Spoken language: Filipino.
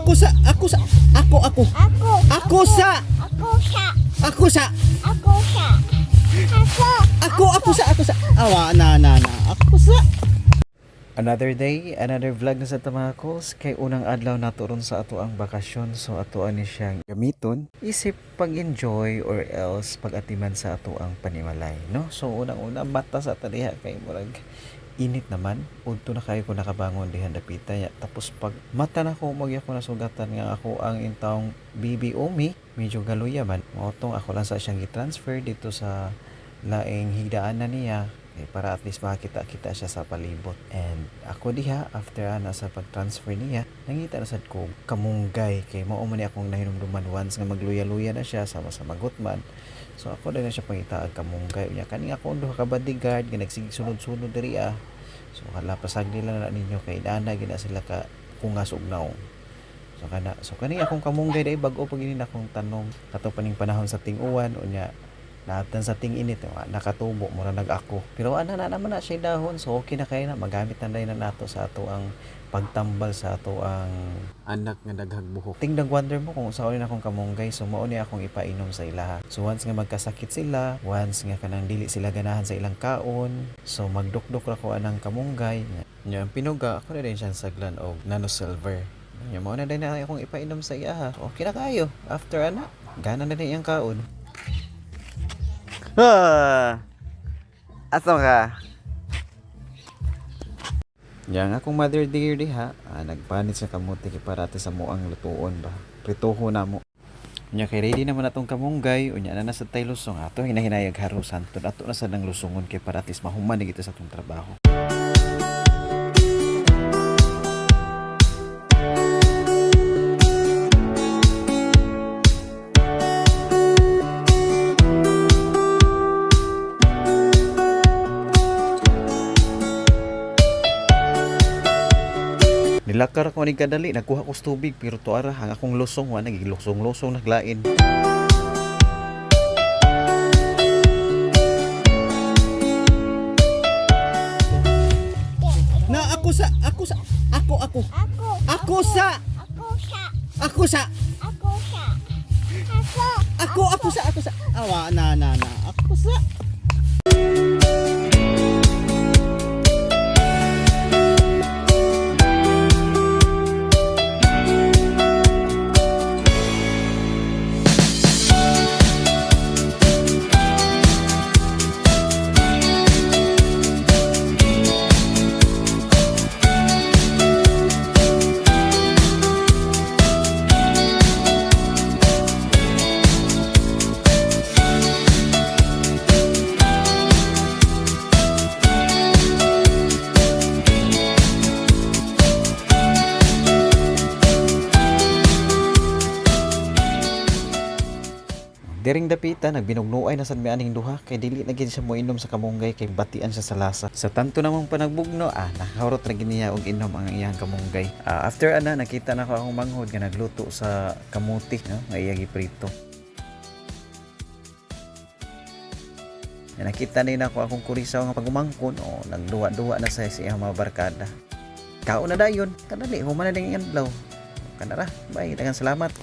Ako sa, ako sa, ako, ako. Ako sa, ako sa, ako sa. Awa, na. Ako sa. Another day, another vlog na sa mga calls. Kay unang adlaw na turon sa ato ang bakasyon. So ato ani siyang gamiton. Isip pag-enjoy or else pag-atiman sa ato ang panimalay. No? So unang-una, bata sa taliha kay murag init naman. Udto na kayo ko nakabangon dihan dapita. Tapos pag mata na ko, magya ko nasugatan nga ako ang intawong Bibi Omi. Medyo galuya man. Mautong ako lang sa siyang i-transfer dito sa laing higdaan na niya. Para at least makita-kita siya sa palibot. And ako diha, after sa pag-transfer niya, nangita na sad ko kamunggay. Kay mao man ni akong nahinumduman once nga magluya-luya na siya sama sa magutman. So ako din na siya pangitaag kamunggay. Unya kani ako duha ka bodyguard nga nagsigsunod-sunod diri ah. So kalapasag nila na ninyo kay dana gina sila ka kungas ug naong. So kani akong kamunggay dai bag-o pag ini akong tanom kato paning panahon sa ting-uwan unya natan sa ting init nakatubo mura nag-ako pero ana na naman na siya dahon so okay na kay na magamit na na nato sa ato ang pagtambal sa ato ang anak nga daghagbuhok. Tingdag wonder mo kung sa na akong kamunggay so mao ni akong ipainom sa ilaha. So once nga magkasakit sila, once nga kanang dili sila ganahan sa ilang kaon, so magdukdok ra ko anang kamunggay. Nya pinuga ako na din siyang saglan og nano silver. Nya mao na din na akong ipainom sa iya. So, okay na kayo. After ana, gana na din iyang kaon. Asa ka? Yang akong mother dear diha, nagpanit sa kamuti kay para sa moang lutuon ba. Pritoho na mo. Nya kay ready naman atong kamunggay, unya na nasa tay lusong ato hinahinayag harusan tud ato na sad nang lusungon kay para at least mahuman na kita sa atong trabaho. Nilakar ko ni kadali, nagkuha ko sa tubig pero tuara hang akong lusong wa nagilosong-losong naglain. Na ako sa awa na ako sa. Diring dapita nagbinugnuay na sad mi aning duha kay dili na gid siya moinom sa kamunggay kay batian siya sa lasa. Sa tanto namang panagbugno nakahurot ra gid niya og inom ang iyang kamunggay. After nakita na ko akong manghod nga nagluto sa kamuti no nga iya giprito. Nakita ni nako akong kurisaw nga pagumangkon nagduwa-duwa na sa iyang mga barkada. Kaon na dayon, kanali human na ding adlaw. Kanara, bye, daghang salamat.